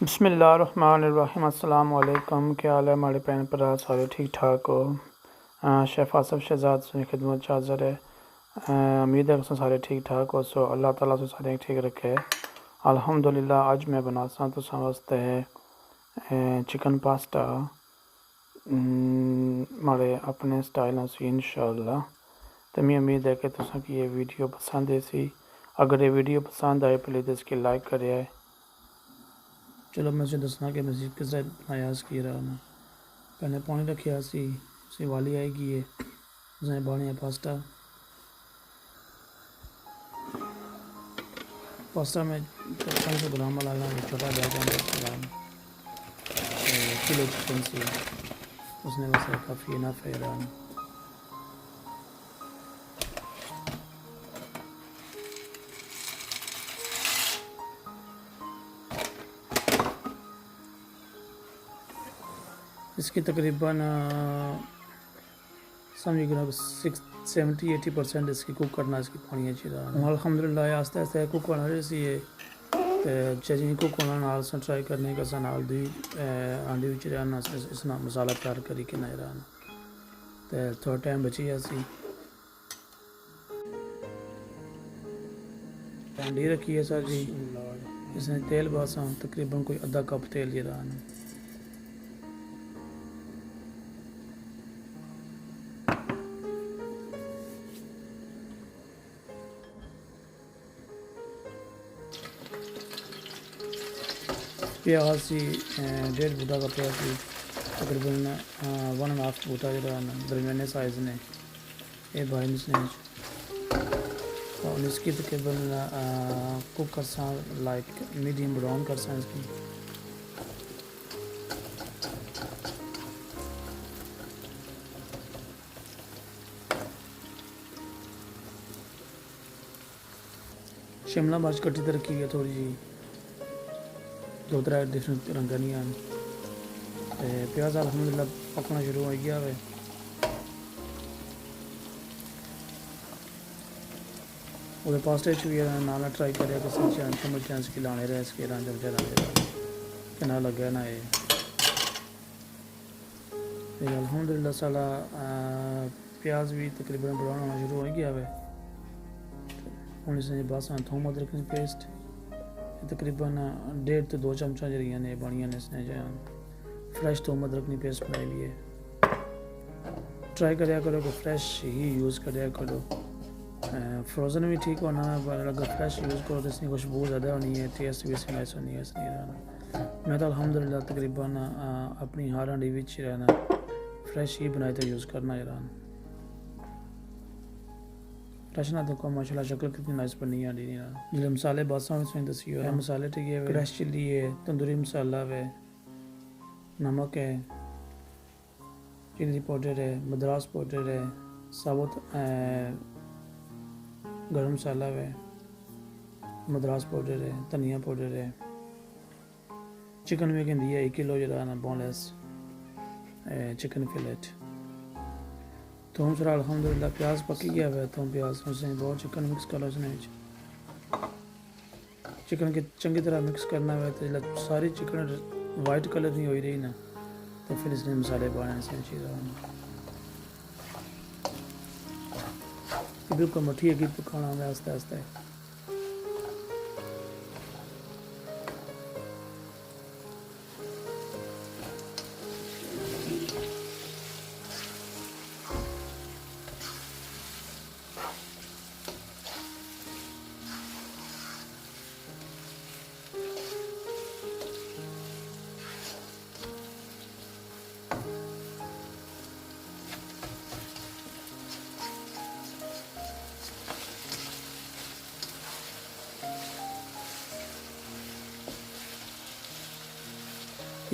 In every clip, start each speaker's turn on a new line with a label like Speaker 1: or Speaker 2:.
Speaker 1: बिस्मिल्लाहिर्रहमानिर्रहीम अस्सलाम वालेकुम। क्या हाल है हमारे भैन भरा, सारे ठीक ठाक हो। शेफ़ आसिफ शहजाद की खिदमत च हाज़र है। उम्मीद है कि सारे ठीक ठाक हो। सो अल्लाह ताला से सारे ठीक रखे। अल्हम्दुलिल्लाह अज मैं बनासा तुसां वास्ते चिकन पास्ता माड़े अपने स्टाइल से इंशाअल्लाह। तो मैं उम्मीद है कि तुसां की ये वीडियो पसंद है सी। अगर ये वीडियो पसंद आए प्लीज़ इसकी लाइक करें। चलो मैं दसना कि मस्जिद किस तरह बनाया की रहा ना। पहले पानी रखा सी वाली आएगी है उसने बने पास्ता में 500 ग्राम वाला छोटा बैग किलो चिकन सी उसने वैसे काफ़ी इनफ है रहा। इसकी तकरीबन समझिए 70-80% इसकी कुक करना इसकी पानी अच्छी रहा। अल्हम्दुलिल्लाह आस्ते आस्ते कुक होना रही है। तो चीज़ें कुक होना नाल से ट्राई करने का नाल दी आंडी विच रहना इस ना मसाला तैयार करी के नहीं रहना। तो थोड़ा टाइम बची सी आंडी रखी है सर जी। इसने तेल बासा तकरीबन कोई आधा कप तेल ही रहा। प्याज सी 1.5 बूटा का प्याज सी तकरीबन 1.5 बूटा जो दरमियाने साइज़ ने ये भाई इसने और इसकी तकरीबन कुक कर सा लाइक मीडियम ब्राउन कर सा इसकी। शिमला मिर्च कट्टी तो रखी है थोड़ी जी 2-3 डिफरेंट रंग नहीं आन। प्याज अल्हम्दुलिल्लाह पकना शुरू हो गया है। वो पास्ते भी नाला ट्राई करे चम्मच चांस की लाने रहे इसके चमचा लाने कि ना लगे ना ये अल्हम्दुलिल्लाह साला प्याज भी तकरीबन ब्राउन होना शुरू हो गया है। हूँ इसने बस थोम अदरक की पेस्ट तकरीबन 1.5 से 2 चमचा जरिया ने बनिया ने इसने जो फ्रैश थोम अदरक की पेस्ट बनाई ली है। ट्राई कराया करो कि फ्रैश ही यूज़ कराया करो। फ्रोज़न भी ठीक होना है पर अगर फ्रैश यूज़ करो तो इसकी खुशबू ज़्यादा होनी है, टेस्ट भी इसकी नाइस होनी है। इसलिए रहना मैं तो अल्हम्दुलिल्लाह तकरीबन अपनी हर हांडी विच रहना फ्रैश ही बनाए तो यूज़ करना है रहना। रचना तो माशाल्लाह शक्ल कितनी नाइस बनी है। जो मसाले बासा उसमें दसी है मसाले ठीक है। क्रश चिल्ली है, तंदूरी मसाला है, नमक है, चिल्ली पाउडर है, मद्रास पाउडर है, साबुत गरम मसाला है, मद्रास पाउडर है, धनिया पाउडर है। चिकन में कहती है 1 किलो जरा ना बोनलेस चिकन फिलेट। थोम सरा अल्हम्दुलिल्लाह प्याज पकी गया है। थोम प्याज उसने बहुत चिकन मिक्स कर लो। उसने चिकन के चंगी तरह मिक्स करना है। तो सारी चिकन वाइट कलर नहीं हो रही ना तो फिर इसने मसाले पाने से चीज़ बिल्कुल मठी है कि पकाना है आस्ते आस्ते।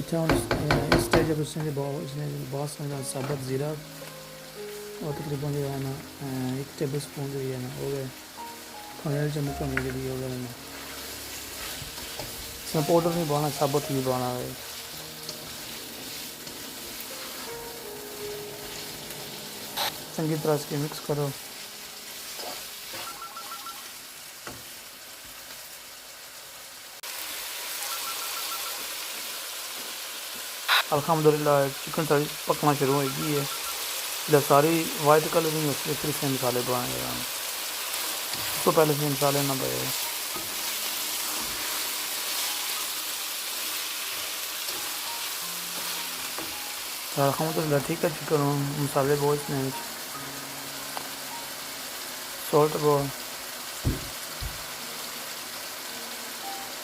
Speaker 1: इस स्टेज पर इसने बहुत सारा साबुत ज़ीरा और तकरीबन जो है ना 1 टेबल स्पून जो है ना हो गए खाने वाले चम्मच होने के लिए हो गया ना। इसमें पाउडर नहीं बनाना, साबुत ही बनाना है। चंगी तरह इसकी मिक्स करो। अल्हम्दुलिल्लाह चिकन सारी पकना शुरू हो गई है। जब सारी वाइट कलर नहीं होती फिर से मसाले बनाए जाए, तो पहले से मसाले ना बने। अल्हम्दुलिल्लाह ठीक है चिकन मसाले बहुत ने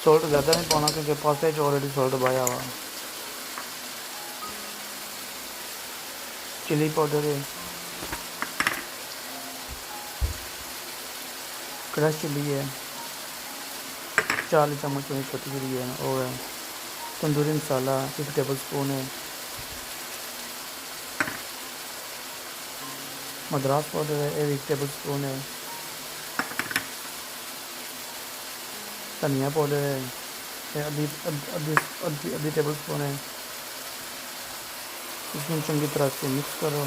Speaker 1: सॉल्ट ज़्यादा नहीं पाना क्योंकि पास्ते ऑलरेडी सॉल्ट पाया हुआ। चिली पाउडर है, क्रश चिली है 4 चम्मच में छोटी चिली है, और तंदूरी मसाला 1 टेबल स्पून है, मद्रास पाउडर है 1 टेबल स्पून है, धनिया पाउडर है आधी टेबल स्पून है। इसमें चंगी तरह से मिक्स करो।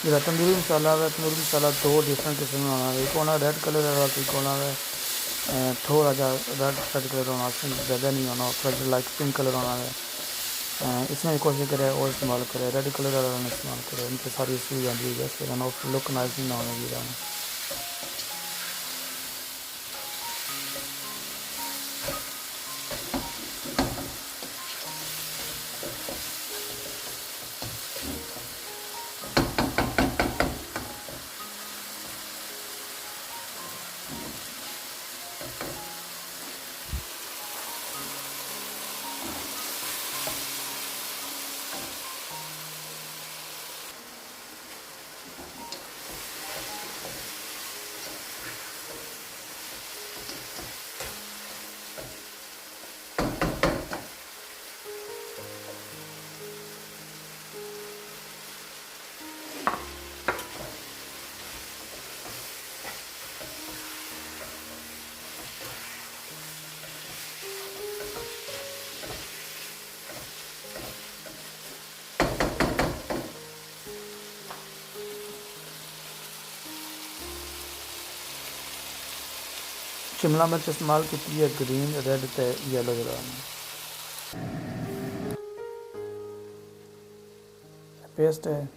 Speaker 1: जरा तंदूरी मसाला है, तंदूरी मसाला 2 डिफरेंट किस्म में होना है, एक होना रेड कलर है और एक होना है थोड़ा सा रेड कलर होना, ज़्यादा नहीं होना, लाइक पिंक कलर होना है। इसमें कोशिश करें और इस्तेमाल करें, रेड कलर वाला इस्तेमाल करें, इनसे सारी चीज़ आती है जैसे लुक नाइस नहीं होने की। शिमला मिर्च इस्तेमाल की है ग्रीन रेड ते येलो कलर में। पेस्ट है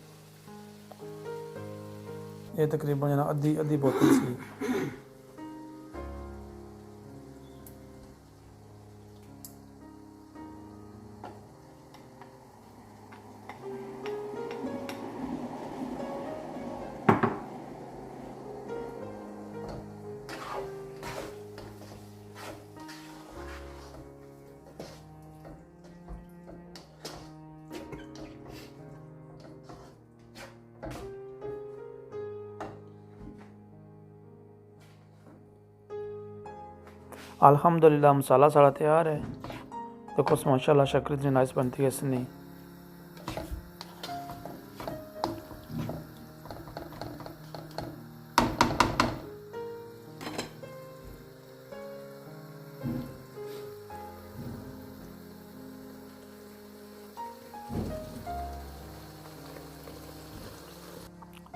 Speaker 1: ये तकरीबन आधी बोतल सी। अल्हम्दुलिल्लाह मसाला सारा तैयार है। देखो माशाल्लाह शक्कर इतनी नाइस बनती है इसने।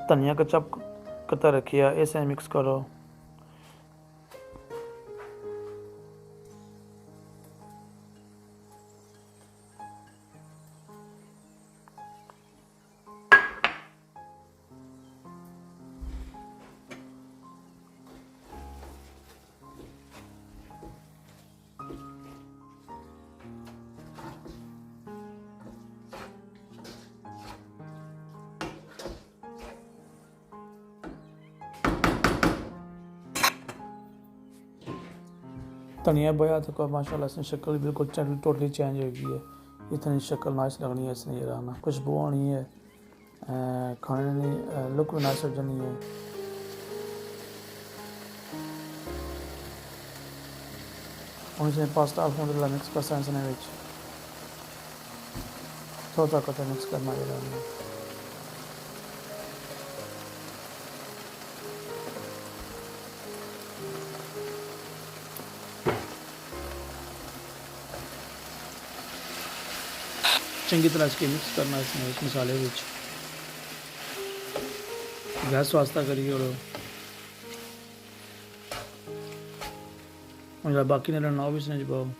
Speaker 1: धनिया का चप कतर रखिए, इसे मिक्स करो। धनिया बोया तो माशाल्लाह इसकी शक्ल बिल्कुल टोटली चेंज हो गई है। इतनी शक्ल नाइस लगनी है इसने ये रहना, खुशबू आनी है, खाने नहीं लुक भी नाइस हो जानी है। और इसमें पास्ता अल्हम्दुलिल्लाह मिक्स कर साइंस ने विच थोड़ा कटा मिक्स करना ये रहना। चंगी तरह इसके मिक्स करना इसमें इस मसाले विच। गैस वास्ता करिए और हूँ बाकी ने लड़ना भी इसने जवाब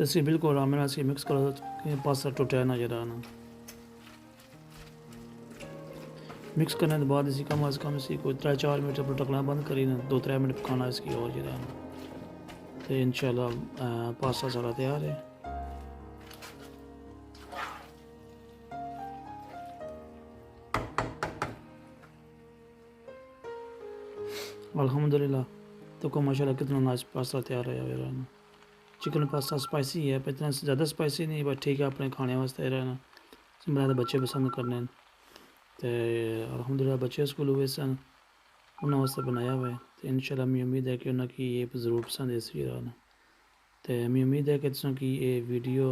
Speaker 1: इसकी बिल्कुल आराम से मिक्स करो पास्ता टूटा ना जरा ना मिक्स करने के बाद इसी कम अज़ कम इसी कोई 3-4 मिनट पर ढकना बंद करी ना 2-3 मिनट पकाना इसकी और जरा तो इंशाल्लाह पास्ता सारा तैयार है। अल्हम्दुलिल्लाह तो को माशाल्लाह कितना नाइस पास्ता तैयार है यार ना चिकन पास्ता स्पाइसी है पर इतना ज़्यादा स्पाइसी नहीं बट ठीक है अपने खाने वास्ते रहना बनाए बच्चे पसंद करने तो अल्हम्दुलिल्लाह बच्चे स्कूल हुए सन उन्होंने वास्ते बनाया हुआ है तो इंशाल्लाह मैं उम्मीद है कि उन्हें की ये ज़रूर पसंद है इसी रहना तो मैं उम्मीद है कि तुम की ये वीडियो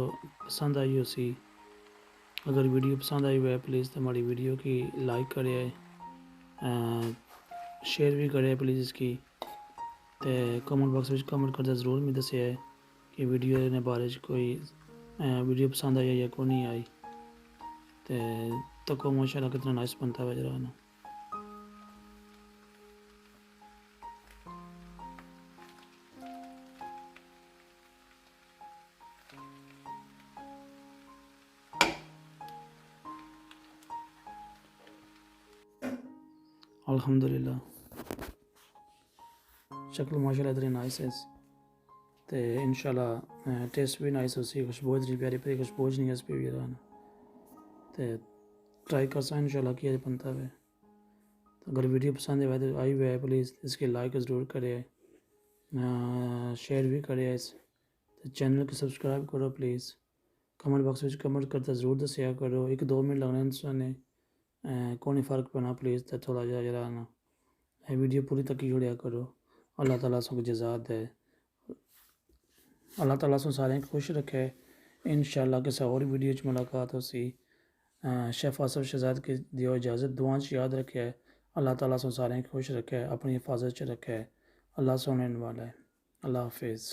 Speaker 1: पसंद आई उसी अगर वीडियो पसंद आई हुआ है प्लीज़ तो हमारी वीडियो की लाइक करे शेयर भी करे प्लीज़ इसकी तो कमेंट बॉक्स में कमेंट करते ज़रूर मैं दसिया है कि वीडियो ने बारे कोई वीडियो पसंद आई या कोई नहीं आई तो को माशाल्लाह कितना नाइस बनता है जरा ना अल्हम्दुलिल्लाह शक्ल माशाल्लाह इतनी नाइस है तो इंशाल्लाह टेस्ट भी नाइस होती खुशबू इतनी प्यारी प्यारी खुशबू नहीं है इस पर भी रहना तो ट्राई कर सकते इंशाल्लाह किया बनता है तो अगर वीडियो पसंद है तो आई हुआ है प्लीज़ इसके लाइक ज़रूर करें शेयर भी करें इस तो चैनल को सब्सक्राइब करो प्लीज़ कमेंट बॉक्स में कमेंट करते ज़रूर दसिया करो 1-2 मिनट लगने ने कौन फ़र्क पना प्लीज़ तो थोड़ा जरा ना वीडियो पूरी तक ही जुड़िया करो अल्लाह ताला सो जज़ात है अल्लाह ताला सो सारे खुश रखे इंशाल्लाह किसी और वीडियो च मुलाकात हो सी शेफ़ आसिफ शहजाद की दियो इजाज़त दुआ च याद रखे अल्लाह ताला सो सारे खुश रखे अपनी हिफाजत च रखे अल्लाह सोने वाला है अल्लाह हाफिज़।